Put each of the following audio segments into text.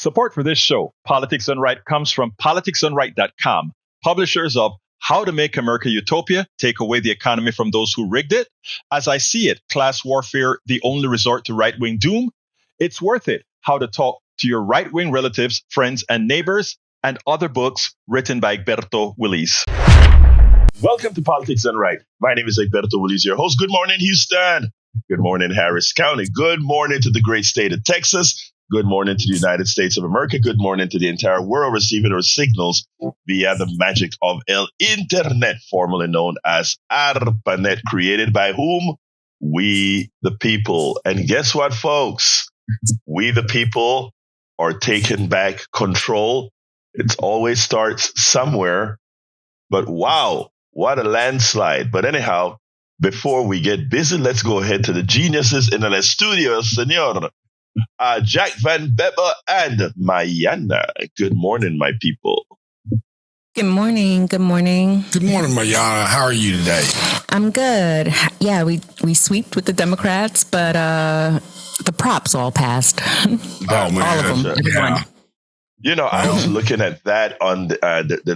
Support for this show, Politics Done Right, comes from politicsdoneright.com, publishers of How to Make America Utopia, Take Away the Economy from Those Who Rigged It, As I See It, Class Warfare, The Only Resort to Right-Wing Doom, It's Worth It, How to Talk to Your Right-Wing Relatives, Friends, and Neighbors, and other books written by Egberto, Willies. Welcome to Politics Done Right. My name is Egberto, Willies, your host. Good morning, Houston. Good morning, Harris County. Good morning to the great state of Texas. Good morning to the United States of America. Good morning to the entire world receiving our signals via the magic of El Internet, formerly known as ARPANET, created by whom? We, the people. And guess what, folks? We, the people, are taking back control. It always starts somewhere. But wow, what a landslide. But anyhow, before we get busy, let's go ahead to the geniuses in the studio, senor. Jack Van Bebber and Mayana. Good morning, my people. Good morning. Good morning. Good morning, Mayana. How are you today? I'm good. Yeah, we sweeped with the Democrats, but the props all passed. Oh, man. All of them. Yeah. You know, I was looking at that on the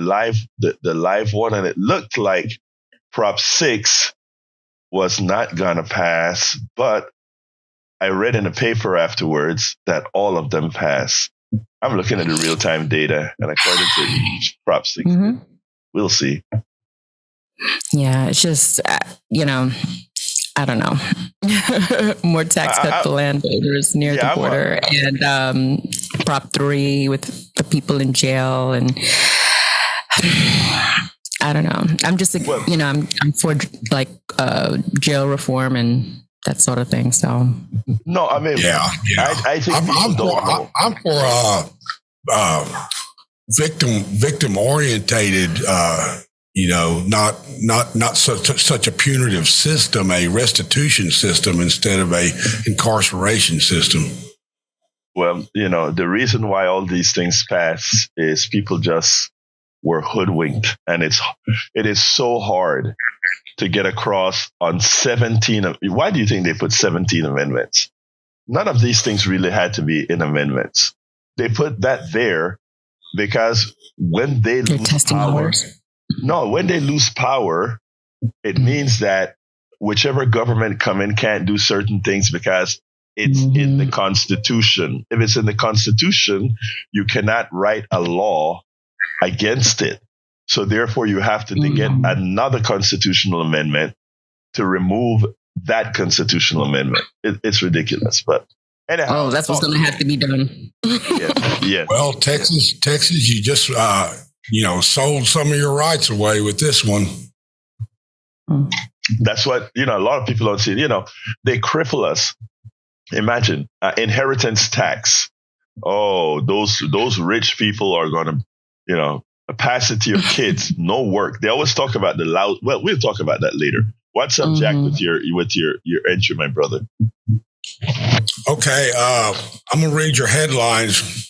live one, and it looked like Prop 6 was not going to pass, but I read in the paper afterwards that all of them pass. I'm looking at the real-time data, and according to Prop 6, we'll see. Yeah, it's just, I don't know. More tax cut for landowners near the border, and Prop 3 with the people in jail, and I don't know. I'm just, I'm for like jail reform and that sort of thing. So no, I mean, yeah. I think I'm for victim orientated. Not such a punitive system, a restitution system instead of a incarceration system. Well, the reason why all these things pass is people just were hoodwinked, and it is so hard to get across on 17. Why do you think they put 17 amendments? None of these things really had to be in amendments. They put that there because when they lose power, when they lose power, it means that whichever government come in can't do certain things because it's in the Constitution. If it's in the Constitution, you cannot write a law against it. So therefore, you have to get another constitutional amendment to remove that constitutional amendment. It's ridiculous, but anyhow. Oh, that's what's going to have to be done. Yes. Well, Texas, you just sold some of your rights away with this one. That's what a lot of people don't see. They cripple us. Imagine inheritance tax. Oh, those rich people are going to pass it to your kids. No work. They always talk about the loud. Well, we'll talk about that later. What's up, Jack, with your entry, my brother? Okay, I'm gonna read your headlines.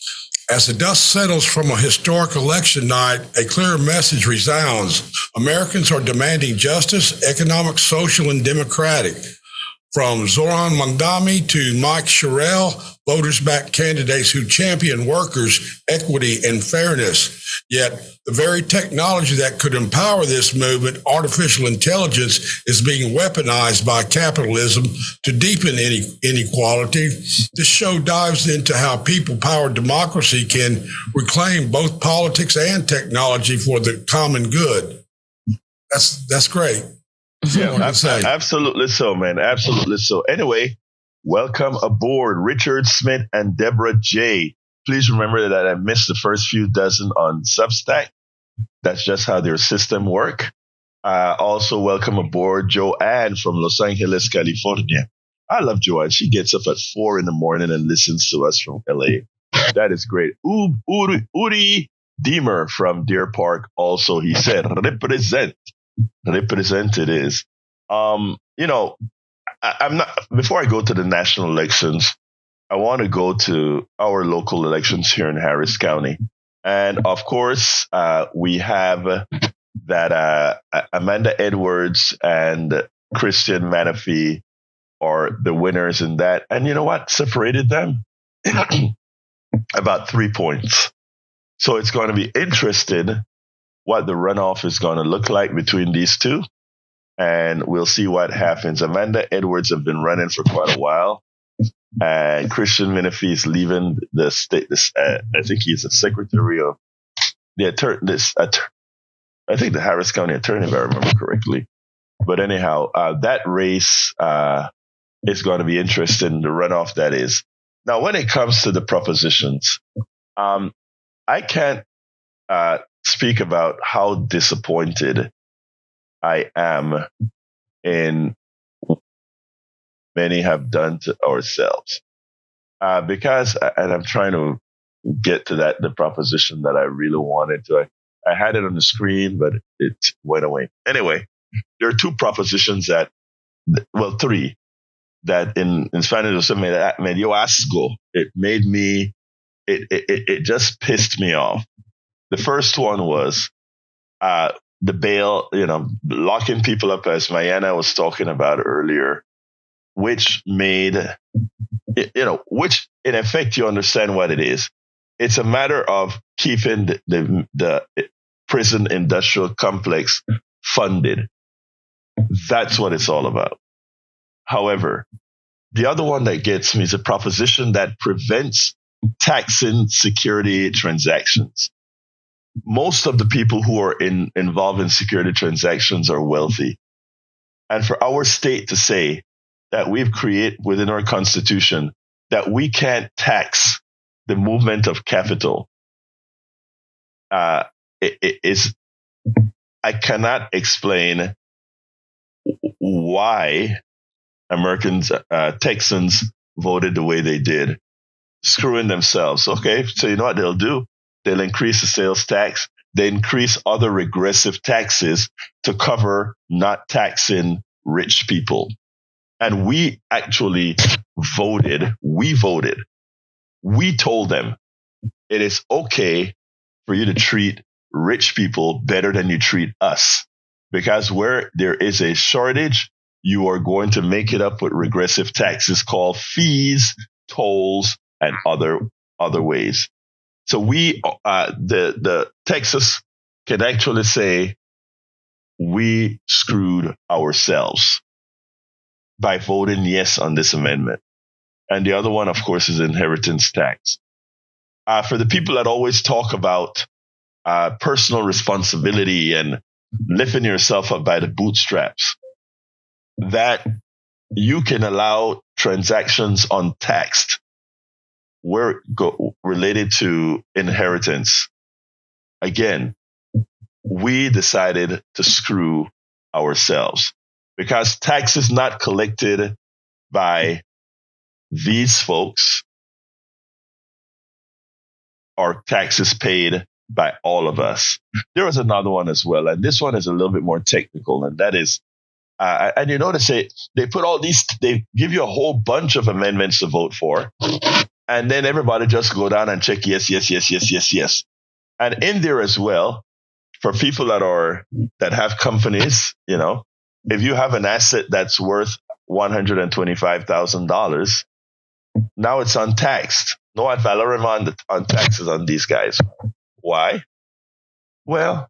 As the dust settles from a historic election night, a clear message resounds. Americans are demanding justice, economic, social, and democratic. From Zoran Mandami to Mike Sherrill, voters back candidates who champion workers, equity, and fairness. Yet the very technology that could empower this movement, artificial intelligence, is being weaponized by capitalism to deepen inequality. This show dives into how people-powered democracy can reclaim both politics and technology for the common good. That's great. Yeah, absolutely so, man. Absolutely so. Anyway, welcome aboard, Richard Smith and Deborah J. Please remember that I missed the first few dozen on Substack. That's just how their system work. Also, welcome aboard Joanne from Los Angeles, California. I love Joanne. She gets up at 4 a.m. and listens to us from LA. That is great. Uri Deemer from Deer Park. Also, he said, represented is, I'm not, before I go to the national elections, I want to go to our local elections here in Harris County. And of course, we have that Amanda Edwards and Christian Menifee are the winners in that. And you know what separated them? about 3 points. So it's going to be interesting what the runoff is going to look like between these two. And we'll see what happens. Amanda Edwards have been running for quite a while. And Christian Menifee is leaving the state. I think he's a secretary of the attorney. I think the Harris County attorney, if I remember correctly. But anyhow, that race is going to be interesting, the runoff that is. Now, when it comes to the propositions, I can't speak about how disappointed I am in many have done to ourselves. Because, and I'm trying to get to the proposition that I really wanted to. I had it on the screen, but it went away. Anyway, there are two propositions three, that in Spanish me dio asco. It made me, it just pissed me off. The first one was, the bail, locking people up, as Mayana was talking about earlier, which made, which in effect, you understand what it is. It's a matter of keeping the prison industrial complex funded. That's what it's all about. However, the other one that gets me is a proposition that prevents taxing security transactions. Most of the people who are involved in security transactions are wealthy. And for our state to say that we've created within our constitution that we can't tax the movement of capital, I cannot explain why Texans voted the way they did, screwing themselves. Okay, so you know what they'll do? They'll increase the sales tax. They increase other regressive taxes to cover not taxing rich people. And we actually voted. We told them it is okay for you to treat rich people better than you treat us. Because where there is a shortage, you are going to make it up with regressive taxes called fees, tolls, and other ways. So the Texas can actually say we screwed ourselves by voting yes on this amendment. And the other one, of course, is inheritance tax. For the people that always talk about personal responsibility and lifting yourself up by the bootstraps, that you can allow transactions untaxed related to inheritance. Again, we decided to screw ourselves because tax is not collected by these folks, or taxes paid by all of us. There was another one as well, and this one is a little bit more technical, and that is, and you notice they put all these, they give you a whole bunch of amendments to vote for, and then everybody just go down and check yes. And in there as well, for people that have companies, if you have an asset that's worth $125,000, now it's untaxed. No ad valorem on taxes on these guys. Why? Well,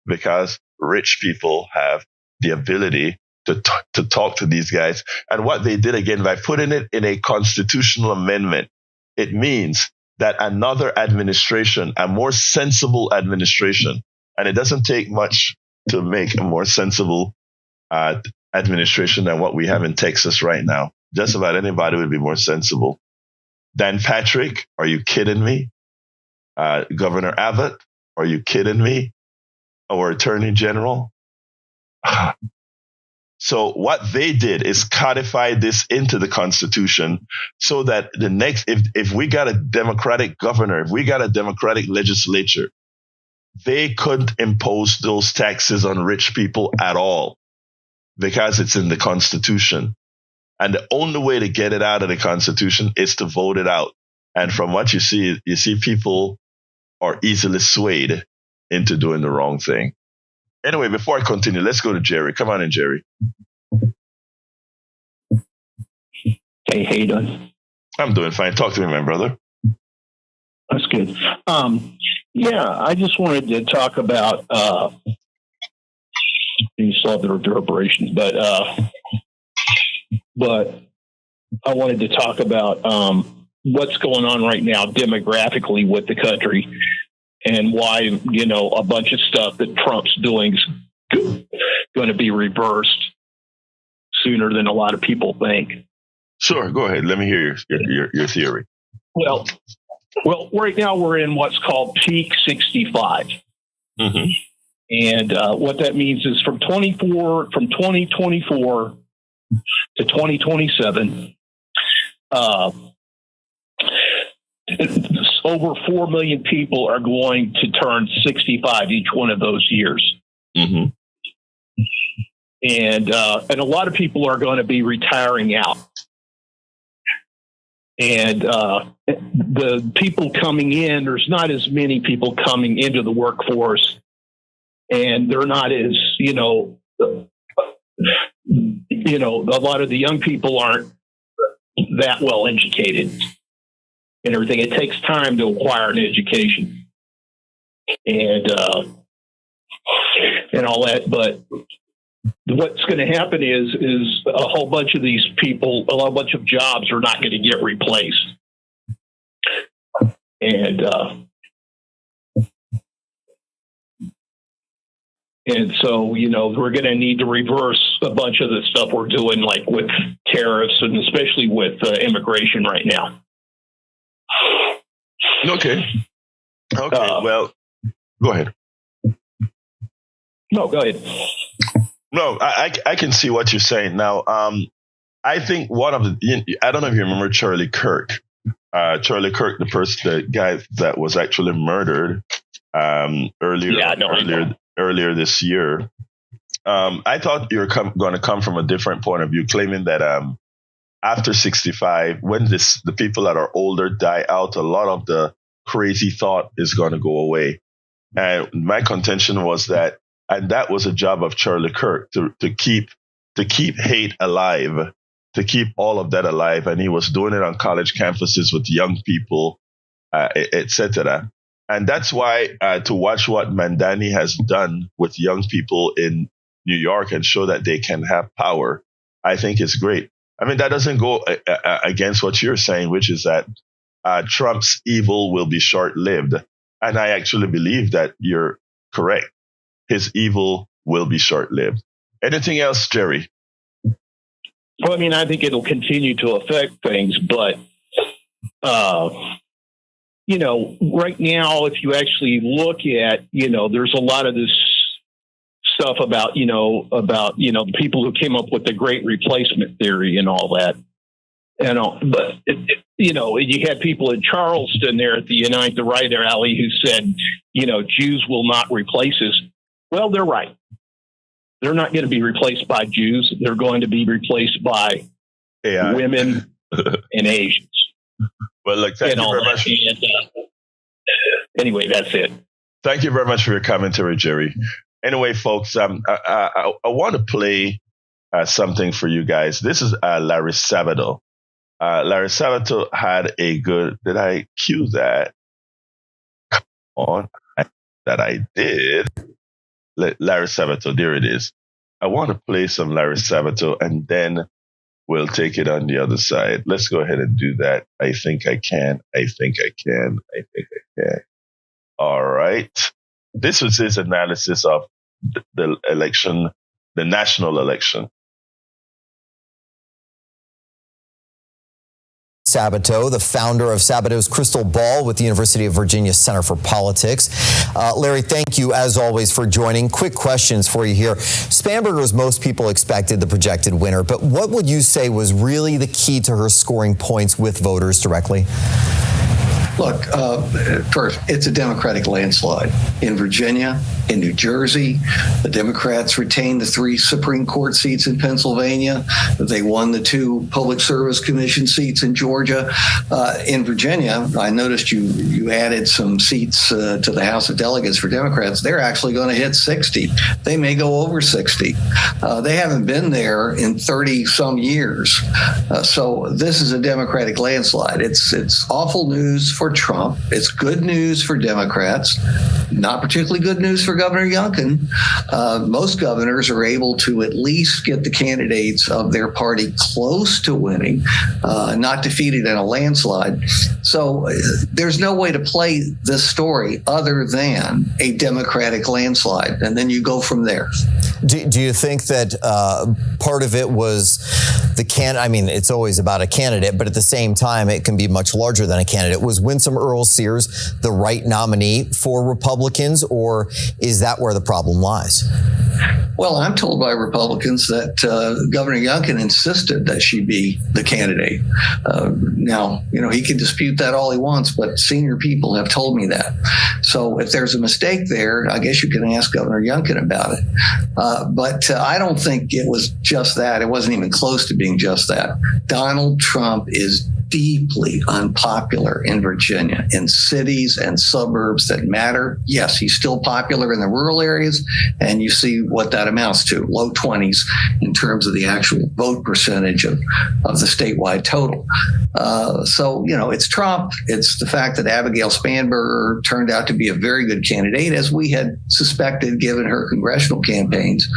because rich people have the ability to talk to these guys. And what they did, again, by putting it in a constitutional amendment, it means that another administration, a more sensible administration, and it doesn't take much to make a more sensible administration than what we have in Texas right now. Just about anybody would be more sensible. Dan Patrick, are you kidding me? Governor Abbott, are you kidding me? Our Attorney General. So what they did is codify this into the Constitution so that the next, if we got a Democratic governor, if we got a Democratic legislature, they couldn't impose those taxes on rich people at all because it's in the Constitution. And the only way to get it out of the Constitution is to vote it out. And from what you see people are easily swayed into doing the wrong thing. Anyway, before I continue, let's go to Jerry. Come on in, Jerry. Hey, how you doing? I'm doing fine. Talk to me, my brother. good. Yeah, I just wanted to talk about you saw the reverberations, but I wanted to talk about what's going on right now demographically with the country and why, you know, a bunch of stuff that Trump's doing is going to be reversed sooner than a lot of people think. Sure, go ahead. Let me hear your theory. Well, right now we're in what's called peak 65. Mm-hmm. And what that means is from 2024 to 2027, over 4 million people are going to turn 65 each one of those years. Mm-hmm. And a lot of people are going to be retiring out. And the people coming in, there's not as many people coming into the workforce, and they're not as, a lot of the young people aren't that well educated and everything. It takes time to acquire an education and all that. But what's going to happen is a whole bunch of these people, a whole bunch of jobs are not going to get replaced. And so, we're going to need to reverse a bunch of the stuff we're doing, like with tariffs and especially with immigration right now. Okay. Well, go ahead. No, go ahead. No, I can see what you're saying. Now, I think one of the, I don't know if you remember Charlie Kirk. Charlie Kirk, the guy that was actually murdered earlier this year. I thought you were going to come from a different point of view, claiming that after 65, when the people that are older die out, a lot of the crazy thought is going to go away. And my contention was that, and that was a job of Charlie Kirk to keep hate alive, to keep all of that alive, and he was doing it on college campuses with young people, etc. And that's why to watch what Mandani has done with young people in New York and show that they can have power, I think is great. I mean, that doesn't go against what you're saying, which is that Trump's evil will be short-lived. And I actually believe that you're correct. His evil will be short-lived. Anything else, Jerry? Well, I mean, I think it'll continue to affect things, but, right now, if you actually look at, there's a lot of this stuff about the people who came up with the great replacement theory and all that. But you had people in Charleston there at the Unite the Right rally who said, Jews will not replace us. Well, they're right. They're not going to be replaced by Jews. They're going to be replaced by women and Asians. Well, look, thank you very much. Anyway, that's it. Thank you very much for your commentary, Jerry. Anyway, folks, I want to play something for you guys. This is Larry Sabato. Larry Sabato had a good. Did I cue that? Come on, that I did. Larry Sabato, there it is. I want to play some Larry Sabato, and then we'll take it on the other side. Let's go ahead and do that. I think I can. All right. This was his analysis of the election, the national election. Sabato, the founder of Sabato's Crystal Ball with the University of Virginia Center for Politics. Larry, thank you, as always, for joining. Quick questions for you here. Spanberger, as most people expected, the projected winner, but what would you say was really the key to her scoring points with voters directly? Look, first, it's a Democratic landslide in Virginia in New Jersey. The Democrats retained the 3 Supreme Court seats in Pennsylvania. They won the 2 Public Service Commission seats in Georgia. In Virginia, I noticed you added some seats to the House of Delegates for Democrats. They're actually going to hit 60. They may go over 60. They haven't been there in 30 some years. So this is a Democratic landslide. It's awful news for Trump. It's good news for Democrats. Not particularly good news for Governor Youngkin. Most governors are able to at least get the candidates of their party close to winning, not defeated in a landslide. So there's no way to play this story other than a Democratic landslide. And then you go from there. Do you think that part of it was the I mean, it's always about a candidate, but at the same time, it can be much larger than a candidate. Was Winsome Earl-Sears the right nominee for Republicans, or is that where the problem lies? Well, I'm told by Republicans that Governor Youngkin insisted that she be the candidate. Now, he can dispute that all he wants, but senior people have told me that. So if there's a mistake there, I guess you can ask Governor Youngkin about it. But I don't think it was just that. It wasn't even close to being just that. Donald Trump is deeply unpopular in Virginia, in cities and suburbs that matter. Yes, he's still popular in the rural areas, and you see what that amounts to, low 20s in terms of the actual vote percentage of the statewide total. So, it's Trump. It's the fact that Abigail Spanberger turned out to be a very good candidate, as we had suspected given her congressional campaigns,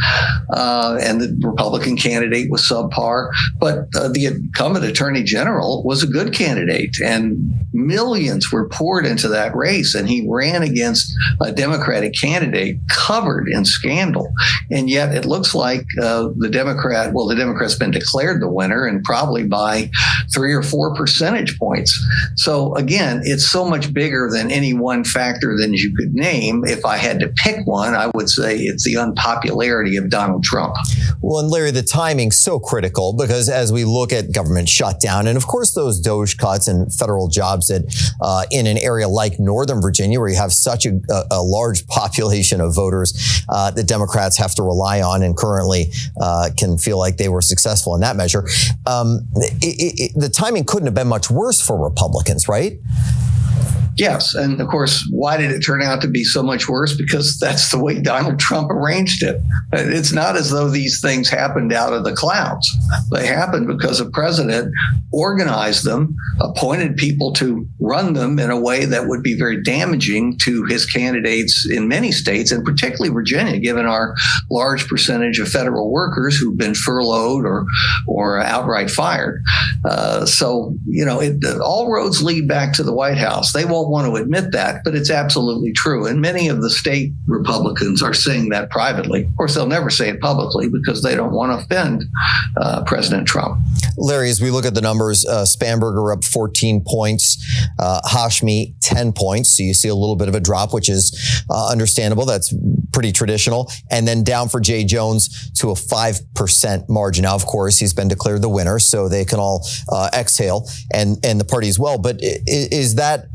and the Republican candidate was subpar. But the incumbent attorney general was a good candidate, and millions were poured into that race, and he ran against a Democratic candidate covered in scandal. And yet it looks like the Democrat's been declared the winner, and probably by 3 or 4 percentage points. So again, it's so much bigger than any one factor than you could name. If I had to pick one, I would say it's the unpopularity of Donald Trump. Well, and Larry, the timing's so critical, because as we look at government shutdown, and of course those DOGE cuts and federal jobs that in an area like Northern Virginia, where you have such a large population of voters that Democrats have to rely on, and currently can feel like they were successful in that measure. The timing couldn't have been much worse for Republicans, right? Yes. And of course, why did it turn out to be so much worse? Because that's the way Donald Trump arranged it. It's not as though these things happened out of the clouds. They happened because a president organized them, appointed people to run them in a way that would be very damaging to his candidates in many states, and particularly Virginia, given our large percentage of federal workers who've been furloughed or outright fired. So, all roads lead back to the White House. They won't want to admit that, but it's absolutely true. And many of the state Republicans are saying that privately. Of course, they'll never say it publicly because they don't want to offend President Trump. Larry, as we look at the numbers, Spanberger up 14 points, Hashmi 10 points. So you see a little bit of a drop, which is understandable. That's pretty traditional. And then down for Jay Jones to a 5% margin. Now, of course, he's been declared the winner, so they can all exhale, and the party as well. But is that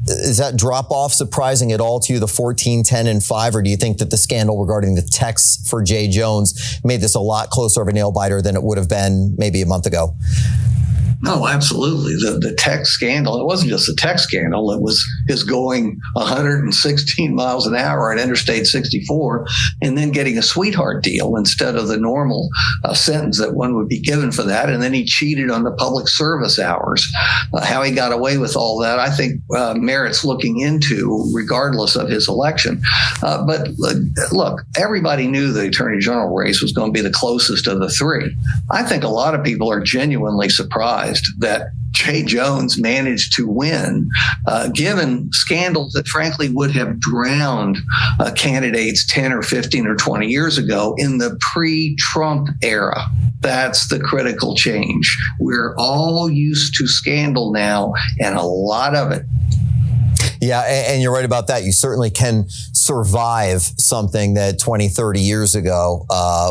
drop off surprising at all to you, the 14, 10, and 5? Or do you think that the scandal regarding the texts for Jay Jones made this a lot closer of a nail biter than it would have been maybe a month ago? No, absolutely. The text scandal, it wasn't just the text scandal. It was his going 116 miles an hour on Interstate 64 and then getting a sweetheart deal instead of the normal sentence that one would be given for that. And then he cheated on the public service hours. How he got away with all that, I think merits looking into, regardless of his election. But look, everybody knew the Attorney General race was going to be the closest of the three. I think a lot of people are genuinely surprised that Jay Jones managed to win, given scandals that frankly would have drowned candidates 10 or 15 or 20 years ago in the pre-Trump era. That's the critical change. We're all used to scandal now, and a lot of it. Yeah, and you're right about that. You certainly can survive something that 20, 30 years ago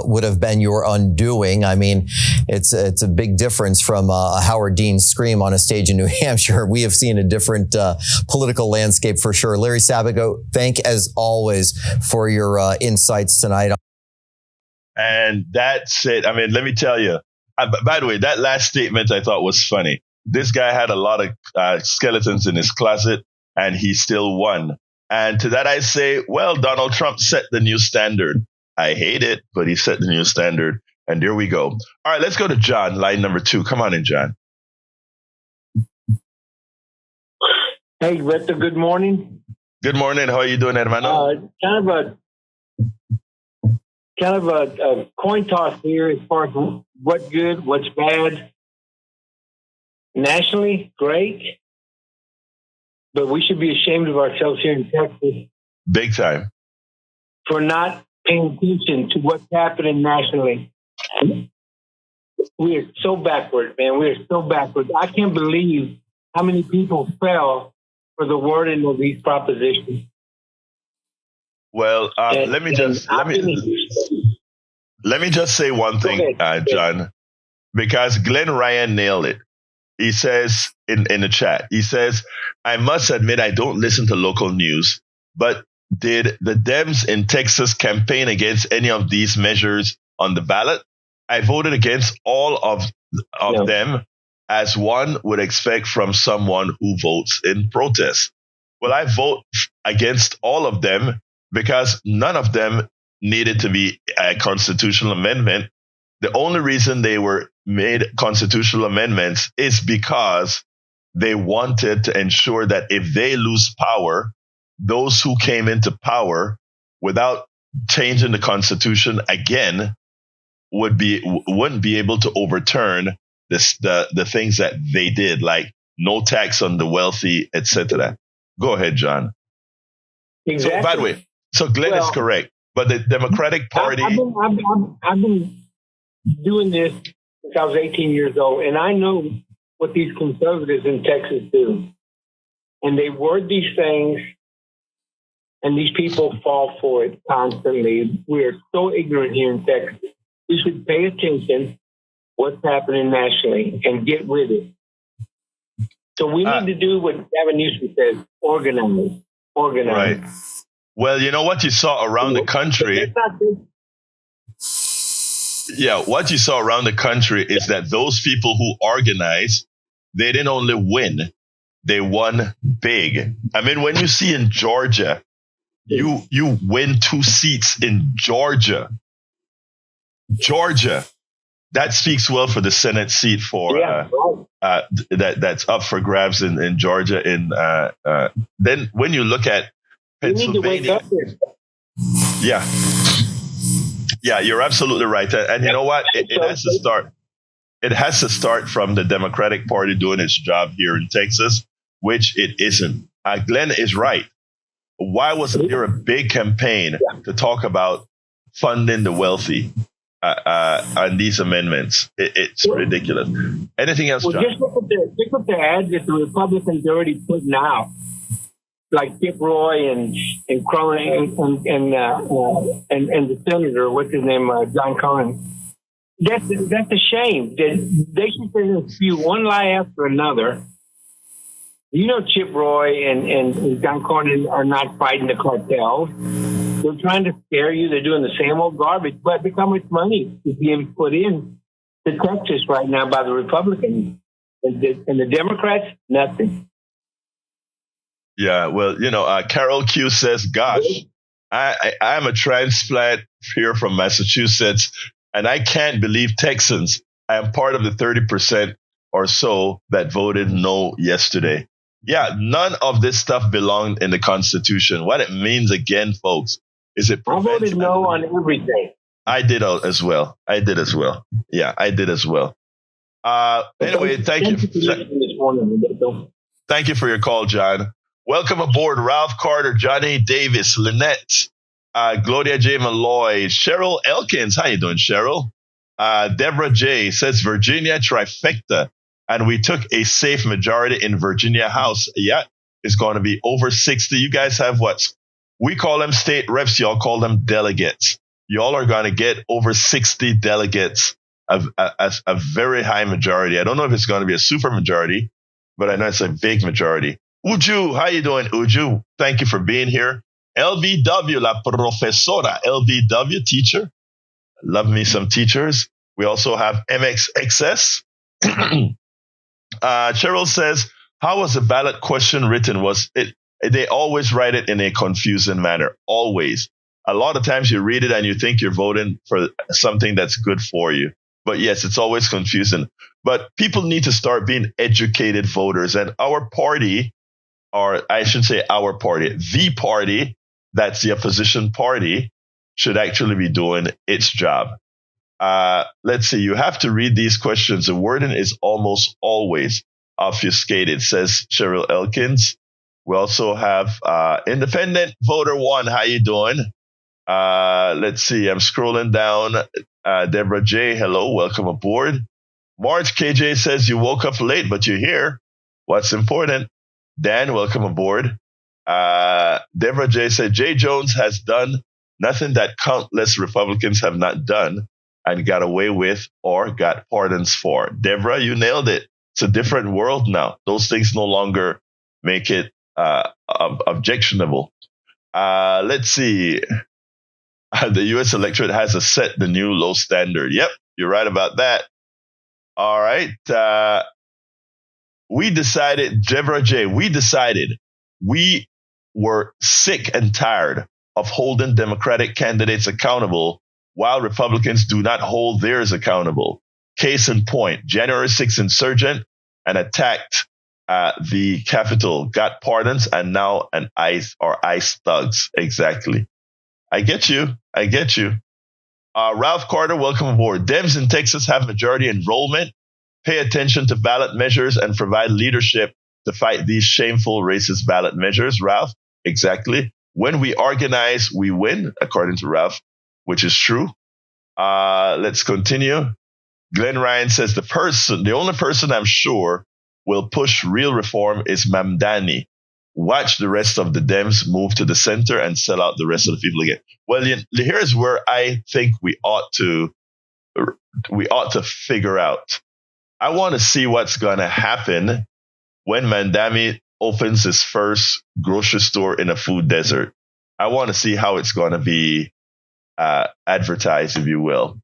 would have been your undoing. I mean, it's a big difference from a Howard Dean scream on a stage in New Hampshire. We have seen a different political landscape for sure. Larry Sabato, as always for your insights tonight. And that's it. I mean, let me tell you. By the way, that last statement I thought was funny. This guy had a lot of skeletons in his closet, and he still won. And to that I say, well, Donald Trump set the new standard. I hate it, but he set the new standard. And there we go. All right, let's go to John, line number 2. Come on in, John. Hey, Egberto, good morning. Good morning. How are you doing, hermano? Kind of a coin toss here as far as what's good, what's bad. Nationally, great. But we should be ashamed of ourselves here in Texas. Big time. For not paying attention to what's happening nationally. We are so backward, man. We are so backward. I can't believe how many people fell for the wording of these propositions. Well, let me just say one thing, John, because Glenn Ryan nailed it. He says in the chat, he says, I must admit I don't listen to local news, but did the Dems in Texas campaign against any of these measures on the ballot? I voted against all of them, as one would expect from someone who votes in protest. Well, I vote against all of them because none of them needed to be a constitutional amendment. The only reason they were made constitutional amendments is because they wanted to ensure that if they lose power, those who came into power without changing the Constitution again wouldn't be able to overturn the things that they did, like no tax on the wealthy, etc. Go ahead, John. Exactly. So, by the way, Glenn is correct, but the Democratic Party. I've been doing this since I was 18 years old, and I know what these conservatives in Texas do. And they word these things, and these people fall for it constantly. We are so ignorant here in Texas. We should pay attention what's happening nationally and get with it. So we need to do what Gavin Newsom says, organize. Right. Well, you know what you saw around the country. Yeah, what you saw around the country is that those people who organized, they didn't only win, they won big. I mean, when you see in Georgia, you win 2 seats in Georgia. That speaks well for the Senate seat for that's up for grabs in Georgia. Then when you look at Pennsylvania, yeah, you're absolutely right. And you know what? It has to start. It has to start from the Democratic Party doing its job here in Texas, which it isn't. Glenn is right. Why wasn't there a big campaign to talk about funding the wealthy on these amendments? It's ridiculous. Anything else, John? Just look at the ads that the Republicans are already putting out, like Kip Roy and Cronin and the senator, what's his name, John Cohen. That's a shame. They should spew one lie after another. You know, Chip Roy and John Cornyn are not fighting the cartels. They're trying to scare you. They're doing the same old garbage. But look how much money is being put in to Texas right now by the Republicans. And the Democrats, nothing. Yeah, well, Carol Q says, gosh, I'm a transplant here from Massachusetts, and I can't believe Texans. I am part of the 30% or so that voted no yesterday. Yeah, none of this stuff belonged in the Constitution. What it means, again, folks, is it prevents... I voted no on everything. I did as well. Yeah, I did as well. Anyway, thank you. Thank you for your call, John. Welcome aboard, Ralph Carter, Johnny Davis, Lynette, Gloria J. Malloy, Cheryl Elkins. How you doing, Cheryl? Deborah J. says Virginia trifecta, and we took a safe majority in Virginia House. Yeah, is going to be over 60. You guys have what we call them state reps. Y'all call them delegates. Y'all are going to get over 60 delegates, a very high majority. I don't know if it's going to be a super majority, but I know it's a big majority. Uju, how you doing, Uju? Thank you for being here. LVW, la profesora. LVW, teacher. Love me some teachers. We also have MXXS. Cheryl says, how was the ballot question written? They always write it in a confusing manner. Always. A lot of times you read it and you think you're voting for something that's good for you. But yes, it's always confusing. But people need to start being educated voters. And our party, or I should say our party, the party that's the opposition party, should actually be doing its job. Let's see. You have to read these questions. The wording is almost always obfuscated, says Cheryl Elkins. We also have Independent Voter 1. How you doing? Let's see. I'm scrolling down. Deborah J. Hello. Welcome aboard. Marge KJ says you woke up late, but you're here. What's important? Dan, welcome aboard. Deborah J. said Jay Jones has done nothing that countless Republicans have not done and got away with or got pardons for. Deborah, you nailed it. It's a different world now. Those things no longer make it objectionable. Let's see. The U.S. electorate has set the new low standard. Yep, you're right about that. All right. We decided, Deborah J., we were sick and tired of holding Democratic candidates accountable while Republicans do not hold theirs accountable. Case in point, January 6th insurgent and attacked the Capitol, got pardons, and now ICE thugs. Exactly. I get you. Ralph Carter, welcome aboard. Dems in Texas have majority enrollment. Pay attention to ballot measures and provide leadership to fight these shameful racist ballot measures. Ralph, exactly. When we organize, we win, according to Ralph, which is true. Let's continue. Glenn Ryan says the only person I'm sure will push real reform is Mamdani. Watch the rest of the Dems move to the center and sell out the rest of the people again. Well, here's where I think we ought to figure out. I want to see what's going to happen when Mamdani opens his first grocery store in a food desert. I want to see how it's going to be advertised, if you will.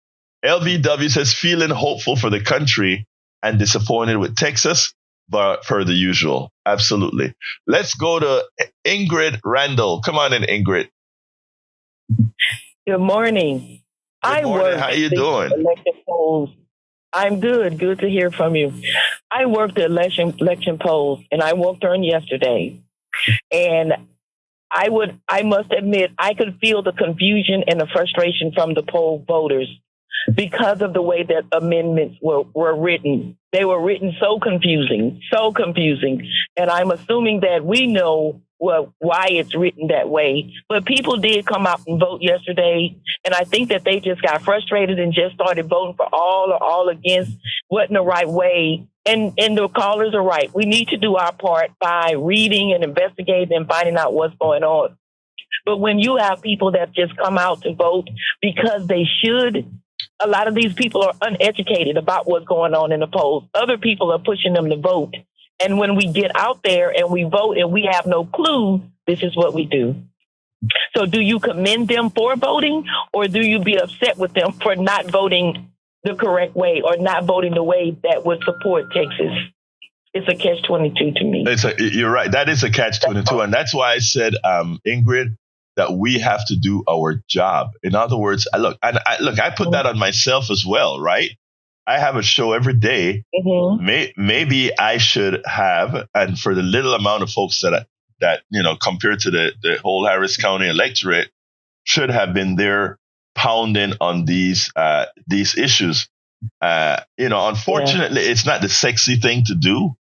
LVW says, feeling hopeful for the country and disappointed with Texas, but per the usual. Absolutely. Let's go to Ingrid Randall. Come on in, Ingrid. Good morning. Good morning. How you doing? I'm good. Good to hear from you. I worked the election polls, and I walked on yesterday. And I must admit, I could feel the confusion and the frustration from the poll voters because of the way that amendments were written. They were written so confusing. And I'm assuming that we know why it's written that way. But people did come out and vote yesterday. And I think that they just got frustrated and just started voting for all or all against. Wasn't the right way. And the callers are right. We need to do our part by reading and investigating and finding out what's going on. But when you have people that just come out to vote because they should, a lot of these people are uneducated about what's going on in the polls. Other people are pushing them to vote. And when we get out there and we vote and we have no clue, this is what we do. So do you commend them for voting, or do you be upset with them for not voting the correct way or not voting the way that would support Texas? It's a catch-22 to me. You're right. That is a catch-22. And that's why I said, Ingrid, that we have to do our job. In other words, I put that on myself as well, right? I have a show every day. Mm-hmm. Maybe I should have, and for the little amount of folks that compared to the whole Harris County electorate, should have been there pounding on these issues. Unfortunately, It's not the sexy thing to do,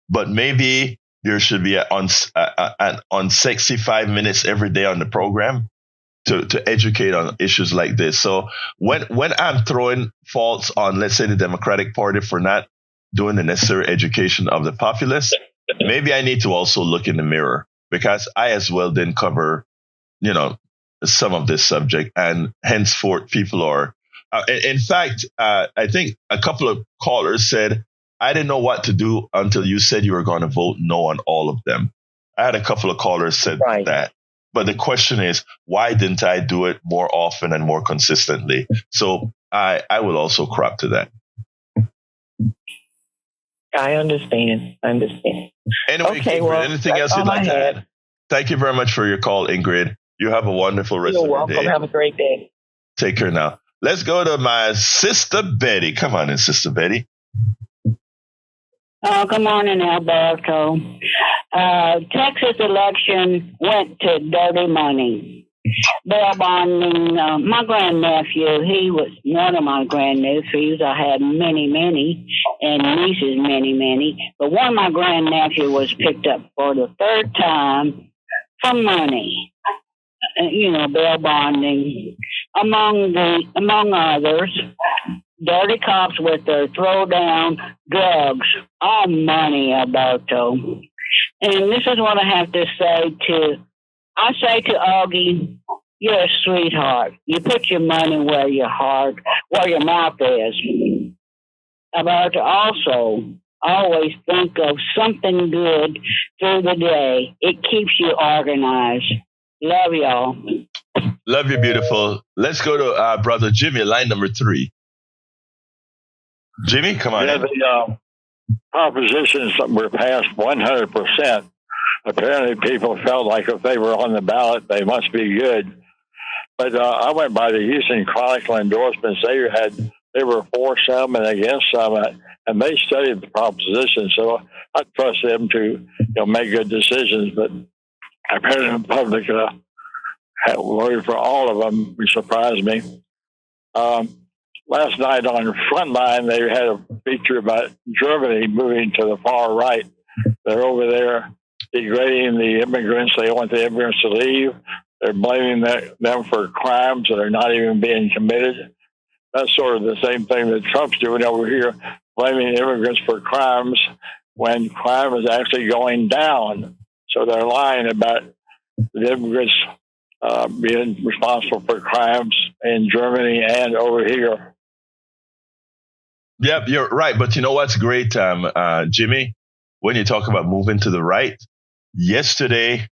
but maybe there should be an unsexy 5 minutes every day on the program to educate on issues like this. So when I'm throwing faults on, let's say, the Democratic Party for not doing the necessary education of the populace, maybe I need to also look in the mirror, because I as well didn't cover, some of this subject, and henceforth people are. In fact, I think a couple of callers said, I didn't know what to do until you said you were going to vote no on all of them. I had a couple of callers said that. But the question is, why didn't I do it more often and more consistently? So I will also crop to that. I understand. Anyway, Okay, Ingrid, anything else you'd like to add? Thank you very much for your call, Ingrid. You have a wonderful rest of your day. You're welcome. Have a great day. Take care now. Let's go to my sister Betty. Come on in, Sister Betty. Oh, good morning, Alberto. Texas election went to dirty money. Bail bonding. My grandnephew, he was one of my grandnephews. I had many, and nieces, many. But one of my grandnephew was picked up for the third time for money. Bail bonding, among others, dirty cops with their throw down drugs, all money, Alberto. And this is what I have to say to Augie, you're a sweetheart. You put your money where your mouth is. Alberto, also, always think of something good through the day. It keeps you organized. Love y'all. Love you, beautiful. Let's go to Brother Jimmy, line number 3. Jimmy, come on. Yeah, the propositions that were passed 100%. Apparently, people felt like if they were on the ballot, they must be good. But I went by the Houston Chronicle endorsements. They were for some and against some, and they studied the proposition. So I trust them to make good decisions. But apparently, the public voted for all of them, which surprised me. Last night on Frontline, they had a feature about Germany moving to the far right. They're over there degrading the immigrants. They want the immigrants to leave. They're blaming them for crimes that are not even being committed. That's sort of the same thing that Trump's doing over here, blaming immigrants for crimes when crime is actually going down. So they're lying about the immigrants being responsible for crimes in Germany and over here. Yep, you're right. But you know what's great, Jimmy? When you talk about moving to the right, yesterday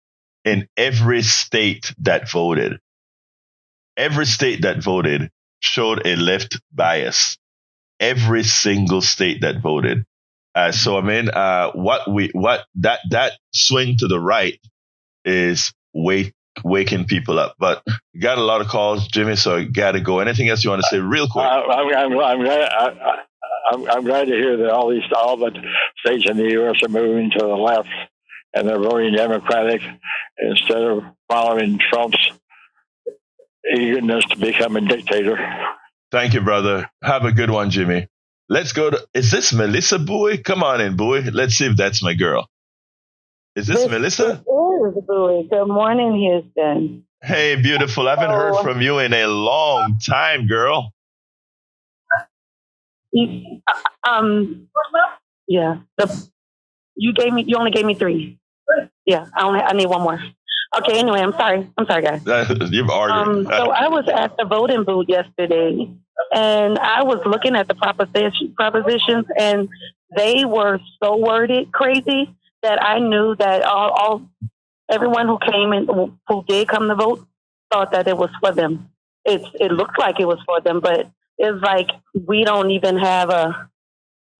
in every state that voted showed a left bias. Every single state that voted. So I mean, that swing to the right is waking people up. But you got a lot of calls, Jimmy, so I got to go. Anything else you want to say real quick? I'm glad to hear that all the states in the U.S. are moving to the left and they're voting Democratic instead of following Trump's eagerness to become a dictator. Thank you, brother. Have a good one, Jimmy. Let's go to, is this Melissa Bowie? Come on in, Bowie. Let's see if that's my girl. Is this Melissa? It is Bowie. Good morning, Houston. Hey, beautiful. I haven't heard from you in a long time, girl. Yeah. You only gave me 3. Yeah, I need one more. Okay, anyway, I'm sorry, guys. You've argued. So I was at the voting booth yesterday, and I was looking at the propositions, and they were so worded crazy that I knew that everyone who came in, who did come to vote, thought that it was for them. It looked like it was for them, but it's like we don't even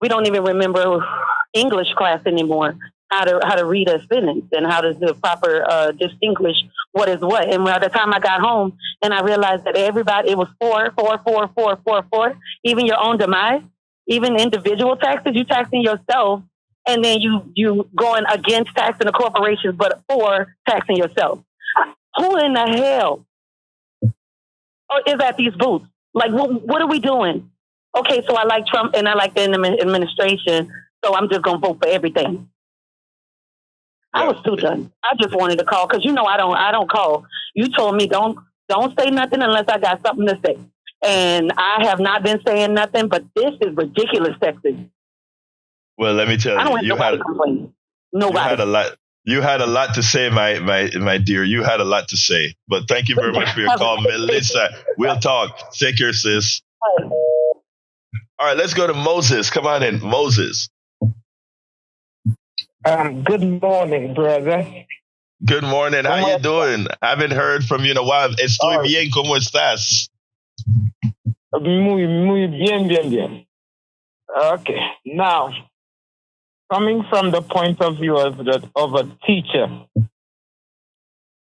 remember English class anymore. How to read a sentence and how to do proper distinguish what is what. And by the time I got home and I realized that everybody, it was 4. Even your own demise, even individual taxes, you taxing yourself, and then you going against taxing the corporations, but for taxing yourself. Who in the hell is at these booths? Like, what are we doing? Okay, so I like Trump and I like the administration, so I'm just gonna vote for everything. I was too done. I just wanted to call because I don't call. You told me don't say nothing unless I got something to say, and I have not been saying nothing. But this is ridiculous, Texas. Well, let me tell you, I don't have nobody complaining. Nobody. You had a lot to say, my dear. You had a lot to say. But thank you very much for your call, Melissa. We'll talk. Take care, sis. All right, let's go to Moses. Come on in, Moses. Good morning, brother. Good morning. How you doing? Haven't heard from you in a while. Estoy bien. ¿Cómo estás? Muy bien. Okay. Now, coming from the point of view of a teacher,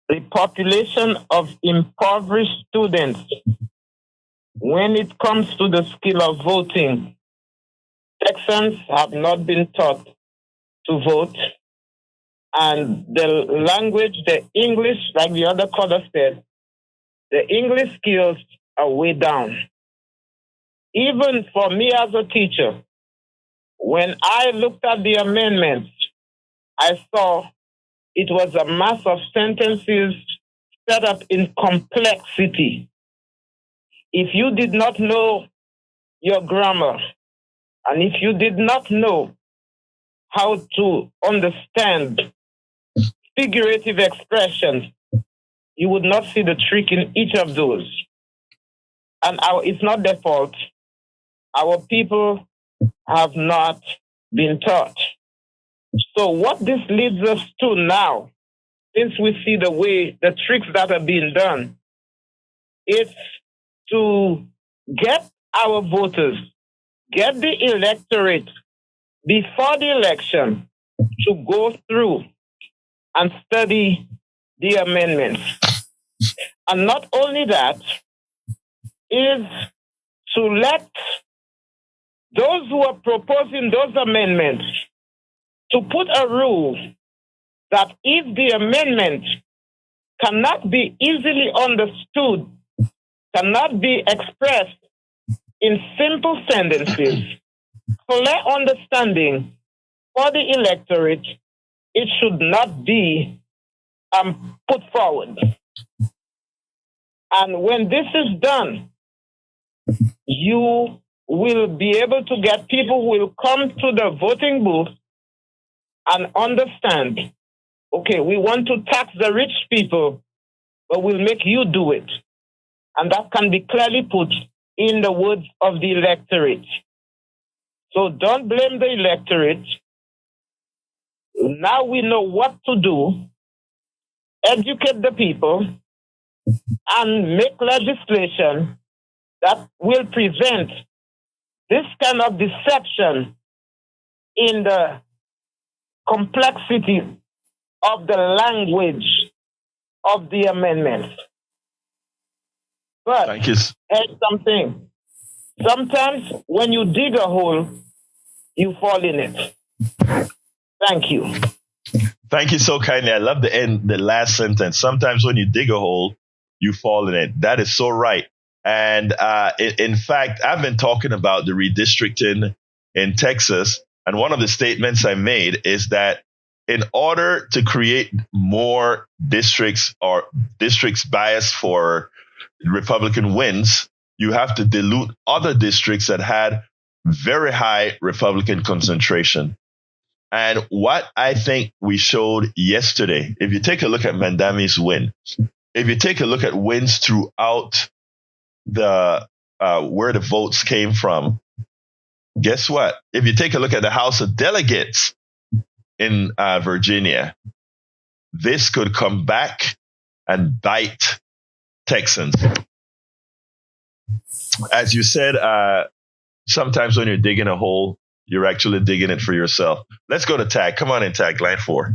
the population of impoverished students, when it comes to the skill of voting, Texans have not been taught to vote. And the language, the English, like the other caller said, the English skills are way down. Even for me as a teacher, when I looked at the amendments, I saw it was a mass of sentences set up in complexity. If you did not know your grammar, and if you did not know how to understand figurative expressions, you would not see the trick in each of those. And it's not their fault. Our people have not been taught. So what this leads us to now, since we see the tricks that are being done, is to get our voters, get the electorate before the election to go through and study the amendments. And not only that, is to let those who are proposing those amendments to put a rule that if the amendment cannot be easily understood, cannot be expressed in simple sentences, clear understanding for the electorate, it should not be put forward. And when this is done, you will be able to get people who will come to the voting booth and understand, okay, we want to tax the rich people, but we'll make you do it. And that can be clearly put in the words of the electorate. So don't blame the electorate. Now we know what to do, educate the people, and make legislation that will prevent this kind of deception in the complexity of the language of the amendments. But here's something. Sometimes when you dig a hole, you fall in it. Thank you. Thank you so kindly. I love the last sentence. Sometimes when you dig a hole, you fall in it. That is so right. And in fact, I've been talking about the redistricting in Texas. And one of the statements I made is that in order to create more districts or districts biased for Republican wins, you have to dilute other districts that had very high Republican concentration. And what I think we showed yesterday, if you take a look at Mandami's win, if you take a look at wins throughout the where the votes came from, guess what? If you take a look at the House of Delegates in Virginia, this could come back and bite Texans. As you said, sometimes when you're digging a hole, you're actually digging it for yourself. Let's go to Tag. Come on in, Tag, line 4.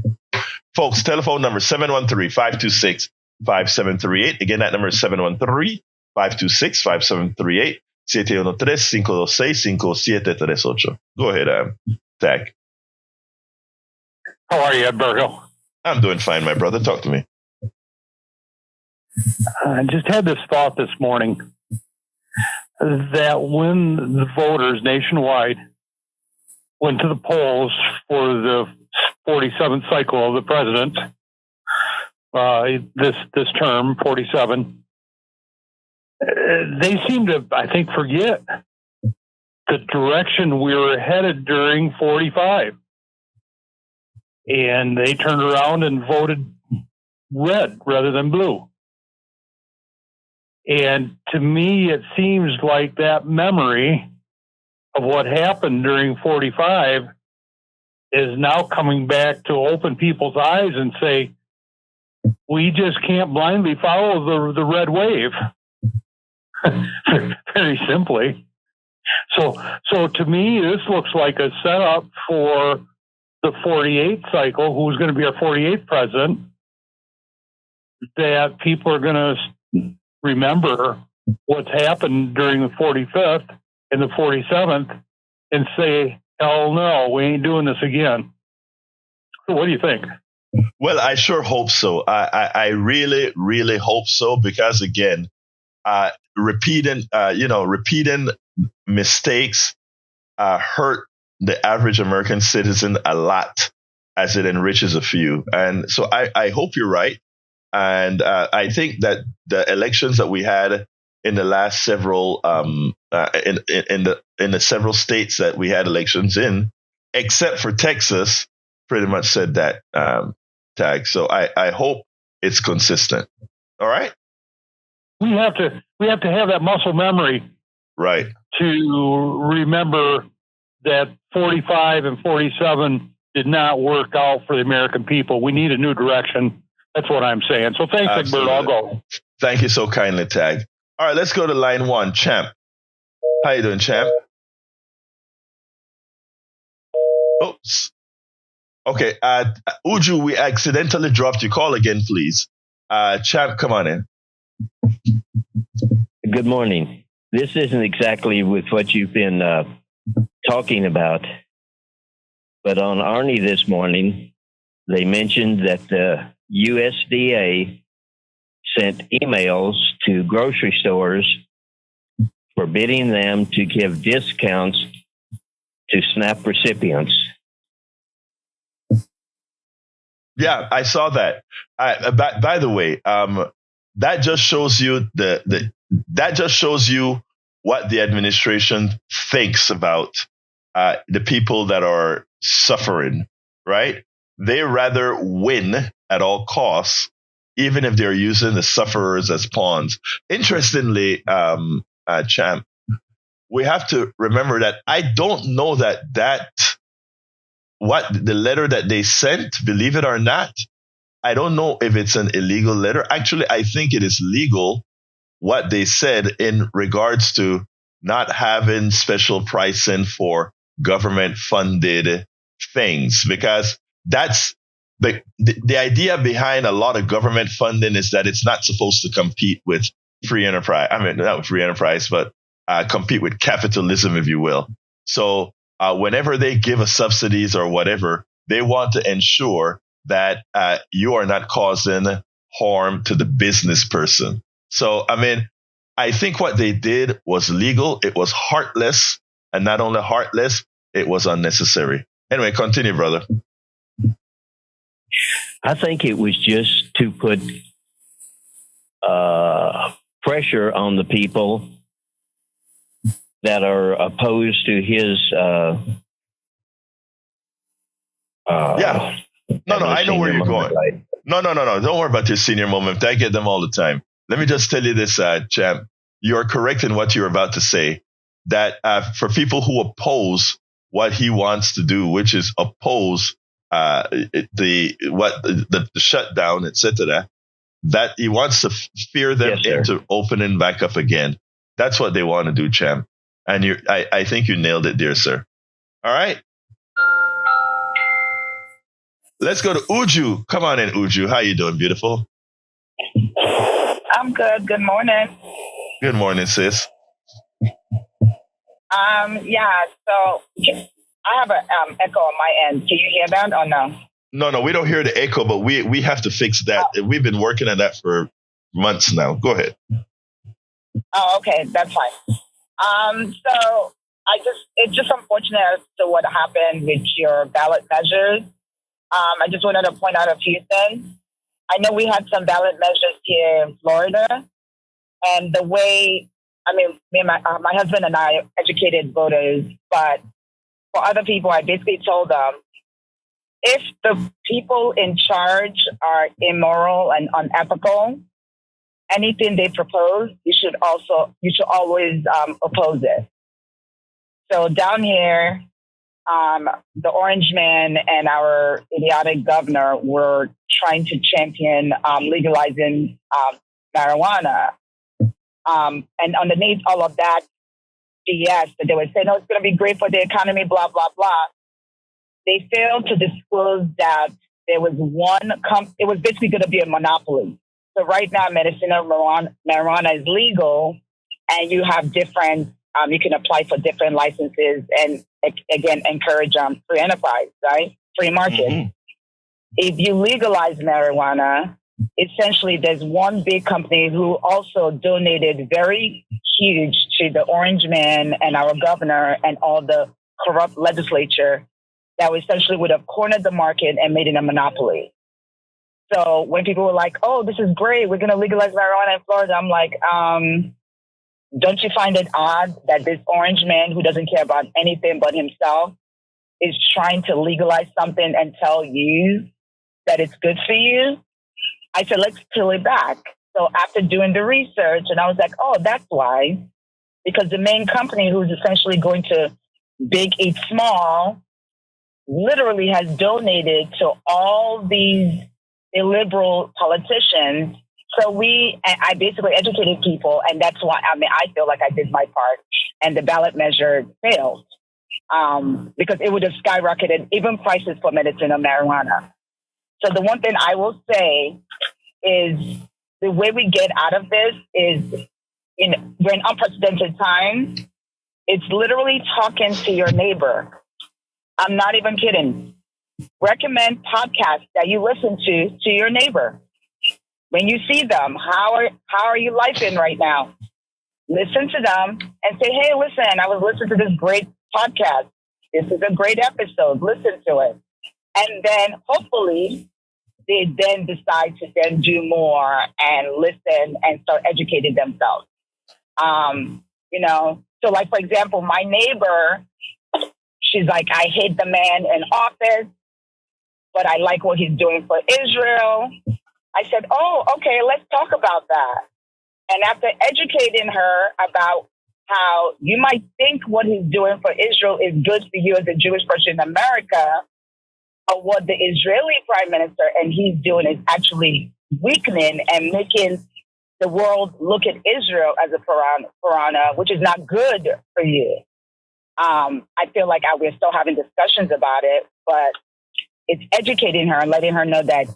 Folks, telephone number 713-526-5738. Again, that number is 713-526-5738. 713-526-5738. Go ahead, Tag. How are you, Egberto? I'm doing fine, my brother. Talk to me. I just had this thought this morning that when the voters nationwide went to the polls for the 47th cycle of the president, this term, 47, they seem to, I think, forget the direction we were headed during 45. and they turned around and voted red rather than blue. And to me, it seems like that memory of what happened during 45 is now coming back to open people's eyes and say, we just can't blindly follow the red wave. Very simply. So to me, this looks like a setup for the 48 cycle, who's going to be our 48th president, that people are going to remember what's happened during the 45th and the 47th and say, hell no, we ain't doing this again. So what do you think? Well, I sure hope so. I really, really hope so, because again, repeating mistakes hurt the average American citizen a lot, as it enriches a few. And so I hope you're right. And I think that the elections that we had in the last several in the several states that we had elections in, except for Texas, pretty much said that tag. So I hope it's consistent. All right. We have to have that muscle memory, right, to remember that 45 and 47 did not work out for the American people. We need a new direction. That's what I'm saying. So thanks, Egberto. I'll go. Thank you so kindly, Tag. All right, let's go to line one. Champ. How you doing, Champ? Oops. Okay. Uju, we accidentally dropped your call again, please. Champ, come on in. Good morning. This isn't exactly with what you've been talking about, but on Arnie this morning, they mentioned that the USDA sent emails to grocery stores forbidding them to give discounts to SNAP recipients. Yeah, I saw that. By the way, that just shows you that just shows you what the administration thinks about the people that are suffering, right? They rather win at all costs, even if they're using the sufferers as pawns. Interestingly, Champ, we have to remember that I don't know that what the letter that they sent, believe it or not, I don't know if it's an illegal letter. Actually, I think it is legal what they said in regards to not having special pricing for government funded things, because that's the idea behind a lot of government funding is that it's not supposed to compete with free enterprise. I mean, not with free enterprise, but compete with capitalism, if you will. So whenever they give us subsidies or whatever, they want to ensure that you are not causing harm to the business person. So, I mean, I think what they did was legal. It was heartless, and not only heartless, it was unnecessary. Anyway, continue, brother. I think it was just to put pressure on the people that are opposed to his. Yeah. No, I know where you're going. Right? No. Don't worry about your senior moment. I get them all the time. Let me just tell you this, Champ. You're correct in what you're about to say. That for people who oppose what he wants to do, which is oppose the shutdown, etc., that he wants to fear them into opening back up again. That's what they want to do, Champ. And I think you nailed it, dear sir. All right. Let's go to Uju. Come on in, Uju. How you doing, beautiful? I'm good. Good morning. Good morning, sis. Yeah. So I have an echo on my end. Can you hear that or no? No, we don't hear the echo, but we have to fix that. Oh. We've been working on that for months now. Go ahead. Oh, okay, that's fine. So it's just unfortunate as to what happened with your ballot measures. I just wanted to point out a few things. I know we had some ballot measures here in Florida, and the way, I mean, me and my husband and I educated voters, but for other people, I basically told them, if the people in charge are immoral and unethical, anything they propose, you should always oppose it. So down here, the Orange Man and our idiotic governor were trying to champion legalizing marijuana. And underneath all of that BS that they would say, no, it's going to be great for the economy, blah, blah, blah. They failed to disclose that there was it was basically going to be a monopoly. So right now, medicinal marijuana is legal, and you have different, you can apply for different licenses and, again, encourage free enterprise, right? Free market. Mm-hmm. If you legalize marijuana, essentially there's one big company who also donated very huge to the Orange Man and our governor and all the corrupt legislature that essentially would have cornered the market and made it a monopoly. So when people were like, oh, this is great, we're going to legalize marijuana in Florida, I'm like, don't you find it odd that this Orange Man who doesn't care about anything but himself is trying to legalize something and tell you that it's good for you? I said, let's peel it back. So after doing the research, and I was like, oh, that's why. Because the main company who's essentially going to big eat small literally has donated to all these illiberal politicians. So I basically educated people, and that's why, I feel like I did my part, and the ballot measure failed because it would have skyrocketed even prices for medicinal marijuana. So the one thing I will say is the way we get out of this is, we're in unprecedented times. It's literally talking to your neighbor. I'm not even kidding. Recommend podcasts that you listen to your neighbor. When you see them, how are you lifing right now? Listen to them and say, hey, listen, I was listening to this great podcast. This is a great episode. Listen to it. And then hopefully they then decide to then do more and listen and start educating themselves. So like, for example, my neighbor, she's like, I hate the man in office, but I like what he's doing for Israel. I said, oh, okay, let's talk about that. And after educating her about how you might think what he's doing for Israel is good for you as a Jewish person in America, or what the Israeli prime minister and he's doing is actually weakening and making the world look at Israel as a piranha, which is not good for you. I feel like we're still having discussions about it, but it's educating her and letting her know that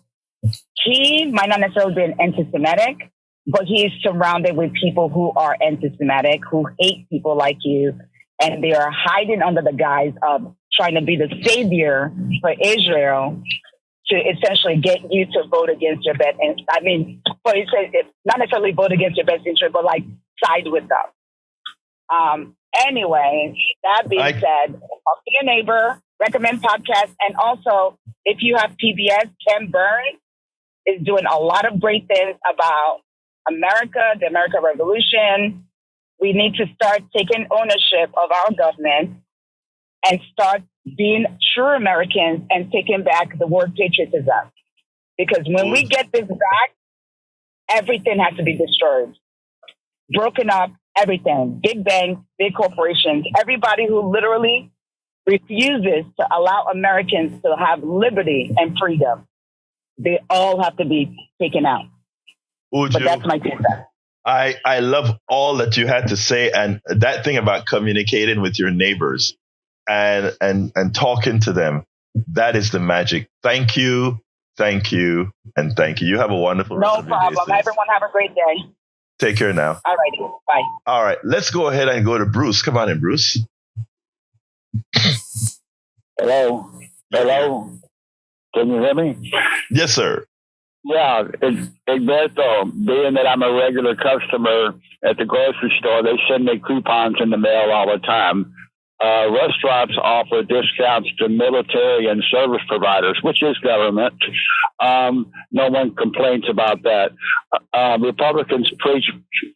he might not necessarily be an anti-Semitic, but he is surrounded with people who are anti-Semitic, who hate people like you, and they are hiding under the guise of trying to be the savior for Israel to essentially get you to vote against your best. And but it says not necessarily vote against your best interest, but like side with them. Anyway, that being said, talk to your neighbor, recommend podcasts, and also if you have PBS, Ken Burns is doing a lot of great things about America, the American Revolution. We need to start taking ownership of our government and start being true Americans and taking back the word patriotism. Because when we get this back, everything has to be destroyed. Broken up, everything. Big banks, big corporations, everybody who literally refuses to allow Americans to have liberty and freedom. They all have to be taken out. Uju, but that's my take. I love all that you had to say, and that thing about communicating with your neighbors and talking to them. That is the magic. Thank you, and thank you. You have a wonderful rest of your day. No problem. Everyone have a great day. Take care now. All righty. Bye. All right. Let's go ahead and go to Bruce. Come on in, Bruce. Hello. Can you hear me? Yes, sir. Yeah, Egberto, being that I'm a regular customer at the grocery store, they send me coupons in the mail all the time. Restaurants offer discounts to military and service providers, which is government. No one complains about that. Republicans preach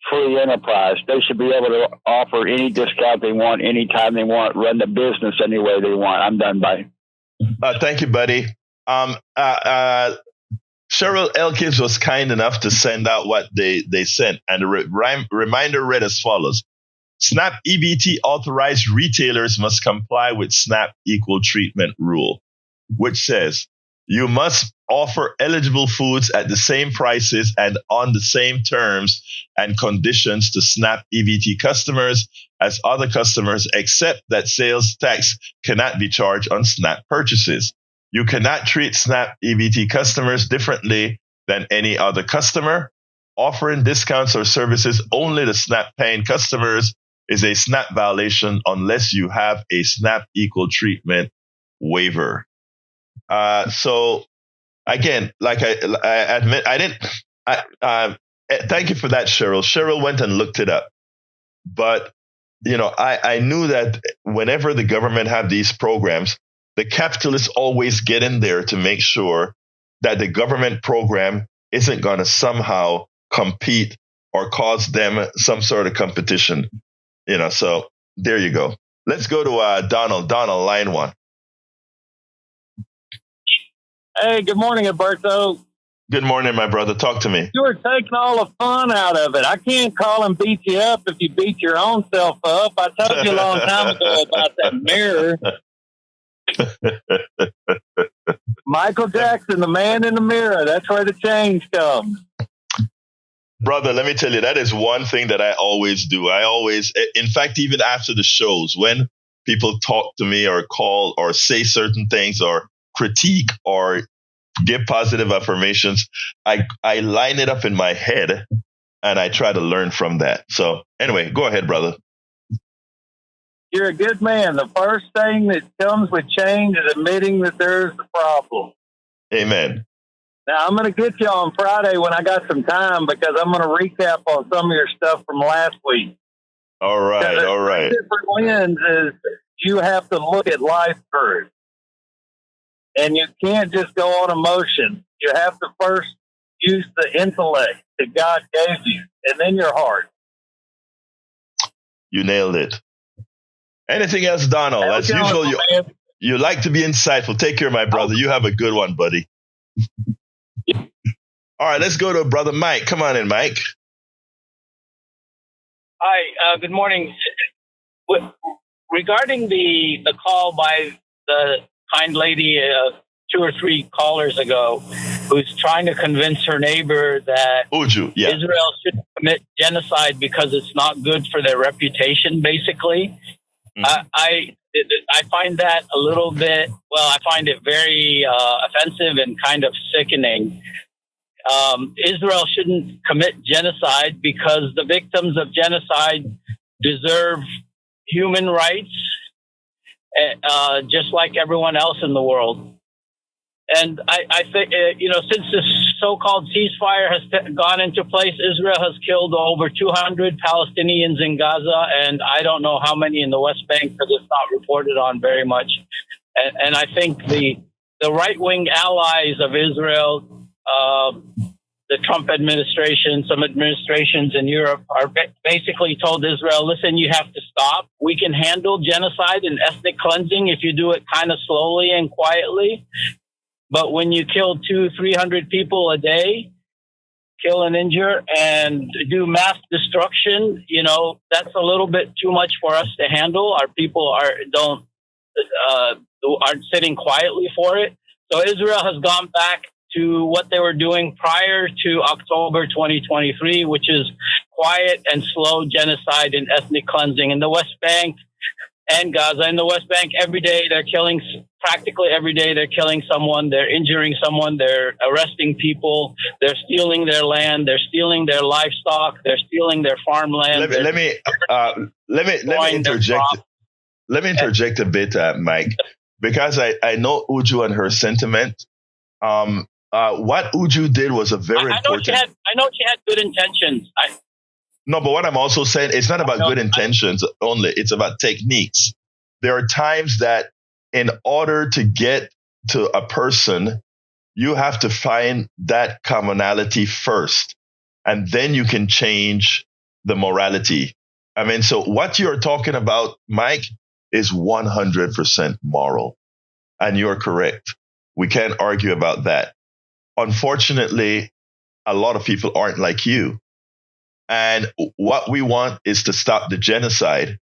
free enterprise. They should be able to offer any discount they want, anytime they want, run the business any way they want. I'm done. Bye. Thank you, buddy. Cheryl Elkins was kind enough to send out what they sent, and the reminder read as follows. SNAP EBT authorized retailers must comply with SNAP equal treatment rule, which says you must offer eligible foods at the same prices and on the same terms and conditions to SNAP EBT customers as other customers, except that sales tax cannot be charged on SNAP purchases. You cannot treat SNAP EBT customers differently than any other customer. Offering discounts or services only to SNAP paying customers is a SNAP violation unless you have a SNAP equal treatment waiver. So again, like I admit, I didn't. Thank you for that, Cheryl. Cheryl went and looked it up, but I knew that whenever the government have these programs, the capitalists always get in there to make sure that the government program isn't going to somehow compete or cause them some sort of competition. So there you go. Let's go to Donald. Donald, line 1. Hey, good morning, Egberto. Good morning, my brother. Talk to me. You were taking all the fun out of it. I can't call and beat you up if you beat your own self up. I told you a long time ago about that mirror. Michael Jackson, the man in the mirror. That's where the change comes. Brother, let me tell you, that is one thing that I always do. In fact, even after the shows, when people talk to me or call or say certain things or critique or give positive affirmations, I line it up in my head and I try to learn from that. So anyway, go ahead, brother. You're a good man. The first thing that comes with change is admitting that there's a problem. Amen. Now, I'm going to get you on Friday when I got some time because I'm going to recap on some of your stuff from last week. All right. Different lens is you have to look at life first. And you can't just go on emotion. You have to first use the intellect that God gave you, and then your heart. You nailed it. Anything else, Donald? As usual, you like to be insightful. Take care, my brother. You have a good one, buddy. All right, let's go to brother Mike. Come on in, Mike. Hi, good morning. Regarding the call by the kind lady 2 or 3 callers ago, who's trying to convince her neighbor that Uju, yeah. Israel shouldn't commit genocide because it's not good for their reputation, basically. Mm-hmm. I find that a little bit, I find it very offensive and kind of sickening. Israel shouldn't commit genocide because the victims of genocide deserve human rights, just like everyone else in the world. And I think, since this so-called ceasefire has gone into place, Israel has killed over 200 Palestinians in Gaza, and I don't know how many in the West Bank because it's not reported on very much. And I think the right-wing allies of Israel, the Trump administration, some administrations in Europe are basically told Israel, listen, you have to stop. We can handle genocide and ethnic cleansing if you do it kind of slowly and quietly. But when you kill 200-300 people a day, kill and injure, and do mass destruction, that's a little bit too much for us to handle. Our people aren't sitting quietly for it. So Israel has gone back to what they were doing prior to October 2023, which is quiet and slow genocide and ethnic cleansing in the West Bank and Gaza. In the West Bank, every day practically every day they're killing someone, they're injuring someone, they're arresting people, they're stealing their land, they're stealing their livestock, they're stealing their farmland. Let me interject. Let me interject a bit, Mike, because I know Uju and her sentiment. What Uju did was a very important. I know she had good intentions. No, but what I'm also saying, it's not about good intentions only. It's about techniques. There are times that in order to get to a person, you have to find that commonality first, and then you can change the morality. I mean, so what you're talking about, Mike, is 100% moral. And you're correct. We can't argue about that. Unfortunately, a lot of people aren't like you. And what we want is to stop the genocide.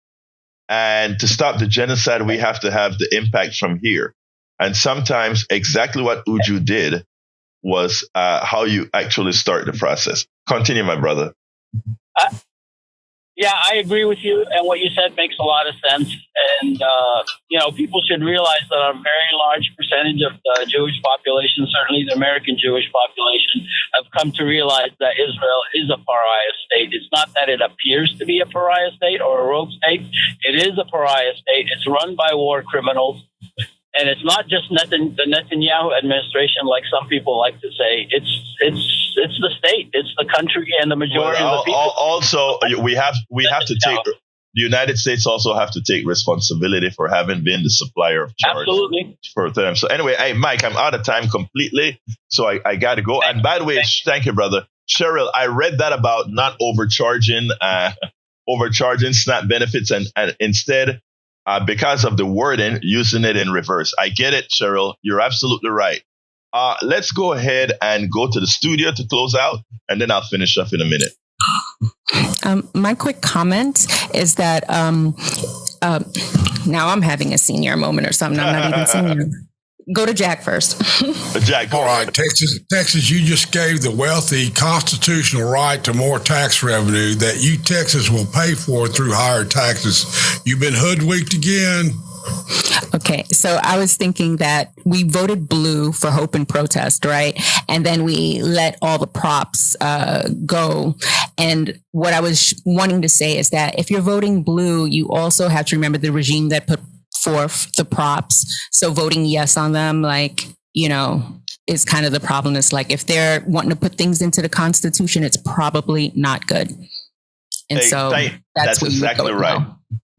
And to stop the genocide, we have to have the impact from here. And sometimes exactly what Uju did was how you actually start the process. Continue, my brother. Yeah, I agree with you. And what you said makes a lot of sense. And, people should realize that a very large percentage of the Jewish population, certainly the American Jewish population, have come to realize that Israel is a pariah state. It's not that it appears to be a pariah state or a rogue state. It is a pariah state. It's run by war criminals. And it's not just the Netanyahu administration, like some people like to say. It's the state, it's the country, and the majority of the people. Also, we have to take the United States also have to take responsibility for having been the supplier of charge. Absolutely. For them. So anyway, hey, Mike, I'm out of time completely, so I got to go. And by the way, thank you, brother. Cheryl, I read that about not overcharging SNAP benefits and instead. Because of the wording, using it in reverse. I get it, Cheryl. You're absolutely right. Let's go ahead and go to the studio to close out, and then I'll finish up in a minute. My quick comment is that now I'm having a senior moment or something. I'm not even senior. Go to Jack first. Jack, all right, Texas, you just gave the wealthy constitutional right to more tax revenue that you Texas will pay for through higher taxes. You've been hoodwinked again. Okay, so I was thinking that we voted blue for hope and protest, right? And then we let all the props go. And what I was wanting to say is that if you're voting blue, you also have to remember the regime that put forth the props. So voting yes on them, is kind of the problem. It's like if they're wanting to put things into the Constitution, it's probably not good. And that's exactly right.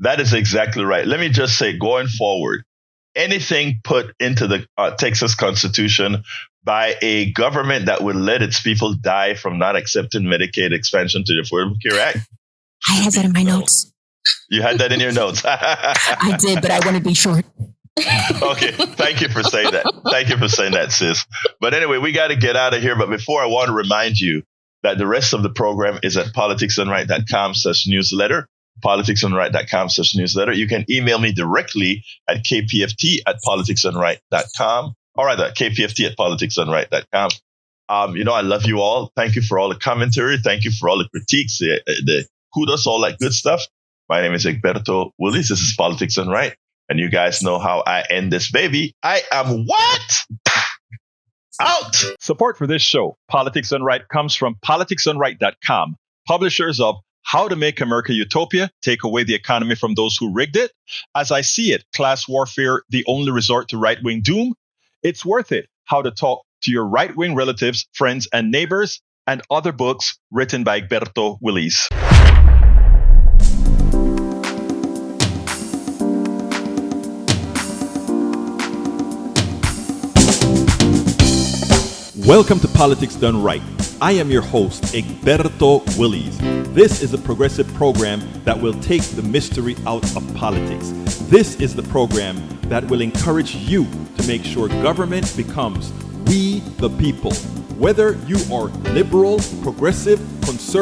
That is exactly right. Let me just say, going forward, anything put into the Texas Constitution by a government that would let its people die from not accepting Medicaid expansion to the Affordable Care Act. I have that in my notes. You had that in your notes. I did, but I want to be short. Okay. Thank you for saying that. Thank you for saying that, sis. But anyway, we got to get out of here. But before, I want to remind you that the rest of the program is at politicsdoneright.com/newsletter. politicsdoneright.com/newsletter. You can email me directly at kpft@politicsdoneright.com or rather kpft@politicsdoneright.com. I love you all. Thank you for all the commentary. Thank you for all the critiques, the kudos, all that good stuff. My name is Egberto Willies. This is Politics Done Right. And you guys know how I end this baby. I am what? Out. Support for this show, Politics Done Right, comes from politicsdoneright.com, publishers of How to Make America Utopia, Take Away the Economy from Those Who Rigged It. As I See It, Class Warfare, The Only Resort to Right-Wing Doom. It's Worth It, How to Talk to Your Right-Wing Relatives, Friends, and Neighbors, and other books written by Egberto Willies. Welcome to Politics Done Right. I am your host, Egberto Willies. This is a progressive program that will take the mystery out of politics. This is the program that will encourage you to make sure government becomes we the people. Whether you are liberal, progressive, conservative,